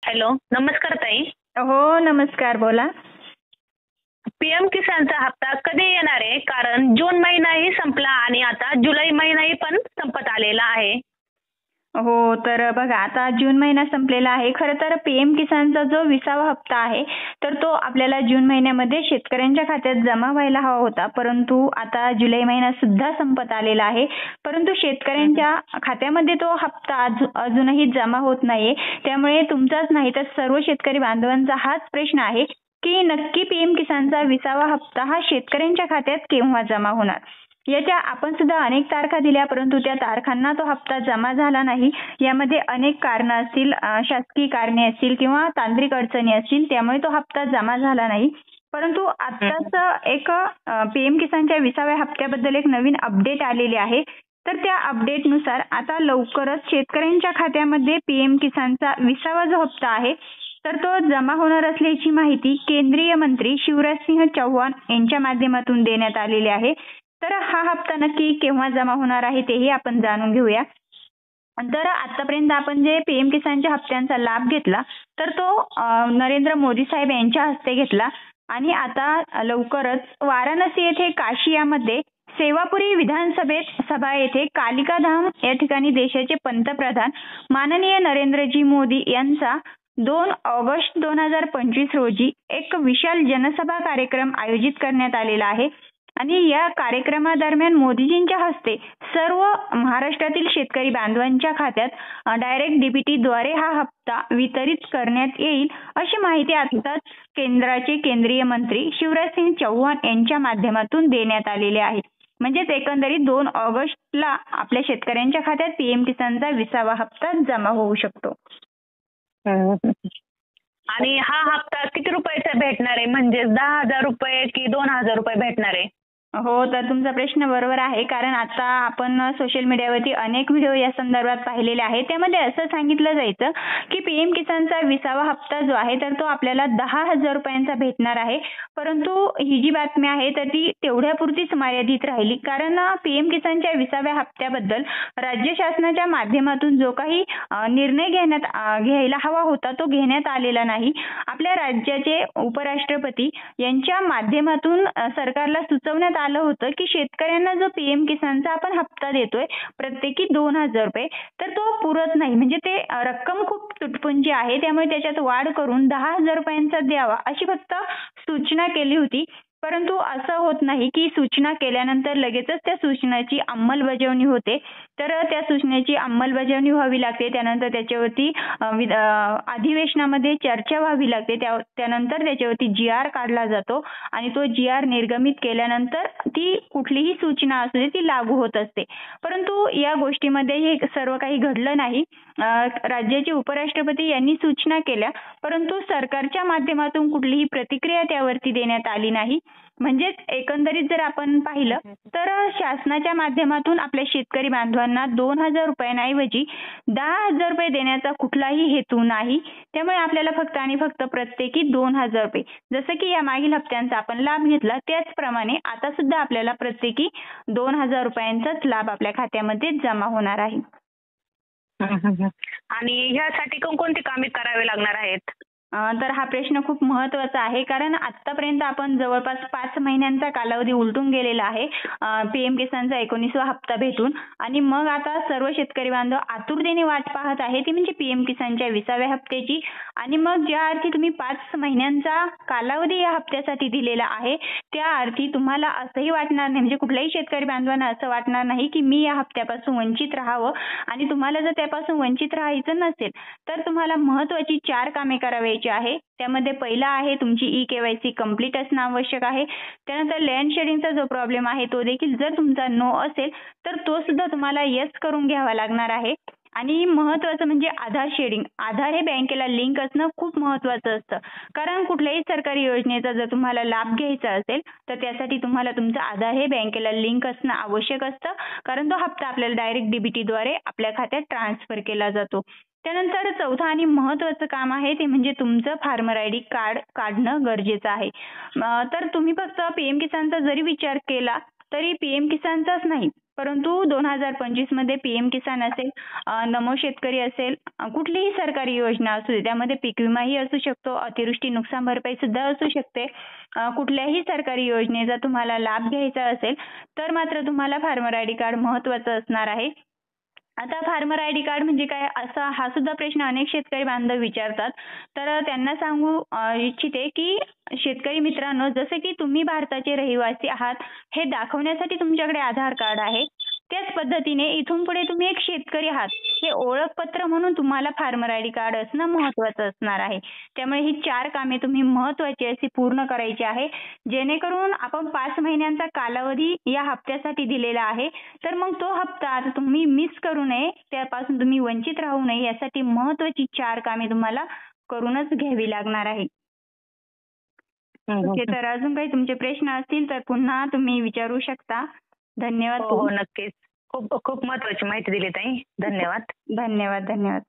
Hello, नमस्कार ताई. हो, नमस्कार. बोला. पीएम किसानचा हप्ता कधी येणार आहे? कारण जून महिनाही संपला आणि आता जुलै महिनाही पण संपत आलेला आहे. हो, तर बघा आता जून महिना संपलेला आहे. खरं तर पीएम किसानचा जो 20वा हप्ता आहे, तर तो आपल्याला जून महिन्यामध्ये शेतकऱ्यांच्या खात्यात जमा व्हायला हवा होता. परंतु आता जुलै महिना सुद्धा संपत आलेला आहे. परंतु शेतकऱ्यांच्या खात्यामध्ये तो हप्ता अजूनही जमा होत नाहीये. त्यामुळे तुमचाच नाही तर सर्व शेतकरी बांधवांचा हाच प्रश्न आहे की नक्की पीएम किसानचा 20वा हप्ता हा शेतकऱ्यांच्या खात्यात केव्हा जमा होणार? याच्या आपण सुद्धा अनेक तारखा दिल्या परंतु त्या तारखांना तो हप्ता जमा झाला नाही. यामध्ये अनेक कारणं असतील, शासकीय कारणे असतील किंवा तांत्रिक अडचणी असतील त्यामुळे तो हप्ता जमा झाला नाही. परंतु आत्ताच एक पीएम किसानच्या 20व्या हप्त्याबद्दल एक नवीन अपडेट आलेली आहे. तर त्या अपडेटनुसार आता लवकरच शेतकऱ्यांच्या खात्यामध्ये पीएम किसानचा 20वा जो हप्ता आहे तर तो जमा होणार असल्याची माहिती केंद्रीय मंत्री शिवराजसिंह चौहान यांच्या माध्यमातून देण्यात आलेली आहे. तर हा हप्ता नक्की केव्हा जमा होणार आहे तेही आपण जाणून घेऊया. तर आतापर्यंत आपण जे पीएम किसानच्या हप्त्यांचा लाभ घेतला तर तो नरेंद्र मोदी साहेब यांच्या हस्ते घेतला आणि आता लवकरच वाराणसी येथे काशियामध्ये सेवापुरी विधानसभेत सभा येथे कालिका धाम या ठिकाणी देशाचे पंतप्रधान माननीय नरेंद्रजी मोदी यांचा 2 ऑगस्ट 2025 रोजी एक विशाल जनसभा कार्यक्रम आयोजित करण्यात आलेला आहे. आणि या कार्यक्रमादरम्यान मोदीजींच्या हस्ते सर्व महाराष्ट्रातील शेतकरी बांधवांच्या खात्यात डायरेक्ट डीबीटीद्वारे हा हप्ता वितरित करण्यात येईल अशी माहिती आताच केंद्राचे केंद्रीय मंत्री शिवराजसिंह चौहान यांच्या माध्यमातून देण्यात आलेले आहे. म्हणजेच एकंदरीत 2 ऑगस्टला आपल्या शेतकऱ्यांच्या खात्यात पीएम किसानचा 20वा हप्ता जमा होऊ शकतो. आणि हा हप्ता किती रुपयाचा भेटणार आहे? म्हणजे 10,000 रुपये की 2,000 रुपये भेटणार आहे? हो, तर तुमचा प्रश्न बरोबर आहे. कारण आता आपण सोशल मीडियावरती अनेक व्हिडिओ या संदर्भात पाहिलेले आहेत. त्यामध्ये असं सांगितलं जायचं की पीएम किसानचा 20वा हप्ता जो आहे तर तो आपल्याला 10,000 रुपयांचा भेटणार आहे. परंतु ही जी बातमी आहे तर ती तेवढ्यापुरतीच मर्यादित राहिली. कारण पीएम किसानच्या 20व्या हप्त्याबद्दल राज्य शासनाच्या माध्यमातून जो काही निर्णय घ्यायला हवा होता तो घेण्यात आलेला नाही. आपल्या राज्याचे उपराष्ट्रपती यांच्या माध्यमातून सरकारला सुचवण्यात आलं होतं की शेतकऱ्यांना जो पीएम किसानचा आपण हप्ता देतोय प्रत्येकी 2,000 रुपये तर तो पुरत नाही. म्हणजे ते रक्कम खूप तुटपुंजी आहे त्यामुळे त्याच्यात वाढ करून 10,000 रुपयांचा द्यावा अशी फक्त सूचना केली होती. परंतु असं होत नाही की सूचना केल्यानंतर लगेचच त्या सूचनेची अंमलबजावणी होते. तर त्या सूचनेची अंमलबजावणी व्हावी लागते. त्यानंतर त्याच्यावरती अधिवेशनामध्ये चर्चा व्हावी लागते. त्यानंतर त्याच्यावरती जी.आर. काढला जातो आणि तो जी.आर. निर्गमित केल्यानंतर ती कुठलीही सूचना असू दे ती लागू होत असते. परंतु या गोष्टीमध्ये हे सर्व काही घडलं नाही. राज्याचे उपराष्ट्रपती यांनी सूचना केल्या परंतु सरकारच्या माध्यमातून कुठलीही प्रतिक्रिया त्यावरती देण्यात आली नाही. म्हणजेच एकंदरीत जर आपण पाहिलं तर शासनाच्या माध्यमातून आपल्या शेतकरी बांधवांना 2,000 रुपयांऐवजी 10,000 रुपये देण्याचा कुठलाही हेतू नाही. त्यामुळे आपल्याला फक्त आणि फक्त प्रत्येकी 2,000 रुपये जसं की या मागील हप्त्यांचा आपण लाभ घेतला त्याचप्रमाणे आता सुद्धा आपल्याला प्रत्येकी 2,000 रुपयांचाच लाभ आपल्या खात्यामध्ये जमा होणार आहे. आणि ह्यासाठी कोणकोणती कामे करावी लागणार आहेत? तर हा प्रश्न खूप महत्त्वाचा आहे कारण आतापर्यंत आपण जवळपास 5 महिन्यांचा कालावधी उलटून गेलेला आहे पीएम किसानचा 19वा हप्ता भेटून आणि मग आता सर्व शेतकरी बांधव आतुरतेने वाट पाहत आहे ती म्हणजे पीएम किसानच्या 20व्या हप्त्याची. आणि मग ज्या अर्थी तुम्ही 5 महिन्यांचा कालावधी या हप्त्यासाठी दिलेला आहे त्या अर्थी तुम्हाला असंही वाटणार नाही म्हणजे कुठल्याही शेतकरी बांधवांना असं वाटणार नाही की मी या हप्त्यापासून वंचित राहावं. आणि तुम्हाला जर त्यापासून वंचित राहायचं नसेल तर तुम्हाला महत्त्वाची 4 कामे करावी आहे. त्यामध्ये पहिला आहे तुमची ई-केवायसी कंप्लीट असणं आवश्यक आहे. त्यानंतर लँड शेडिंगचा जो प्रॉब्लेम आहे तो देखील जर तुमचा नो असेल तर तो सुद्धा तुम्हाला येस करून घ्यावा लागणार आहे. आणि महत्त्वाचं म्हणजे आधार शेडिंग. आधार हे बँकेला लिंक असणं खूप महत्त्वाचं असतं. कारण कुठल्याही सरकारी योजनेचा जर तुम्हाला लाभ घ्यायचा असेल तर त्यासाठी तुम्हाला तुमचं आधार हे बँकेला लिंक असणं आवश्यक असतं. कारण तो हप्ता आपल्याला डायरेक्ट डीबीटीद्वारे आपल्या खात्यात ट्रान्सफर केला जातो. त्यानंतर चौथं आणि महत्त्वाचं काम आहे ते म्हणजे तुमचं फार्मर आयडी कार्ड काढणं गरजेचं आहे. तर तुम्ही फक्त पीएम किसानचा जरी विचार केला तरी पीएम किसानचाच नाही परंतु 2025 मध्ये पीएम किसान असेल, नमो शेतकरी असेल, कुठलीही सरकारी योजना असू दे, त्यामध्ये पीक विमाही असू शकतो, अतिवृष्टी नुकसान भरपाई सुद्धा असू शकते. कुठल्याही सरकारी योजनेचा तुम्हाला लाभ घ्यायचा असेल तर मात्र तुम्हाला फार्मर आयडी कार्ड महत्त्वाचं असणार आहे. आता फार्मर आयडी कार्ड म्हणजे काय, असा हा सुद्धा प्रश्न अनेक शेतकरी बांधव विचारतात. तर त्यांना सांगू इच्छिते की शेतकरी मित्रांनो, जसं की तुम्ही भारताचे रहिवासी आहात हे दाखवण्यासाठी तुमच्याकडे आधार कार्ड आहे, त्याच पद्धतीने इथून पुढे तुम्ही एक शेतकरी आहात हे ओळखपत्र म्हणून तुम्हाला फार्मर आयडी कार्ड असणं महत्त्वाचं असणार आहे. त्यामुळे ही 4 कामे तुम्ही महत्त्वाची अशी पूर्ण करायची आहे, जेणेकरून आपण 5 महिन्यांचा कालावधी या हप्त्यासाठी दिलेला आहे. तर मग तो हप्ता आता तुम्ही मिस करू नये, त्यापासून तुम्ही वंचित राहू नये, यासाठी महत्त्वाची 4 कामे तुम्हाला करूनच घ्यावी लागणार आहे. ओके, तर अजून काही तुमचे प्रश्न असतील तर पुन्हा तुम्ही विचारू शकता. धन्यवाद. हो हो, नक्कीच. खूप खूप महत्वाची माहिती दिली ताई. धन्यवाद. धन्यवाद.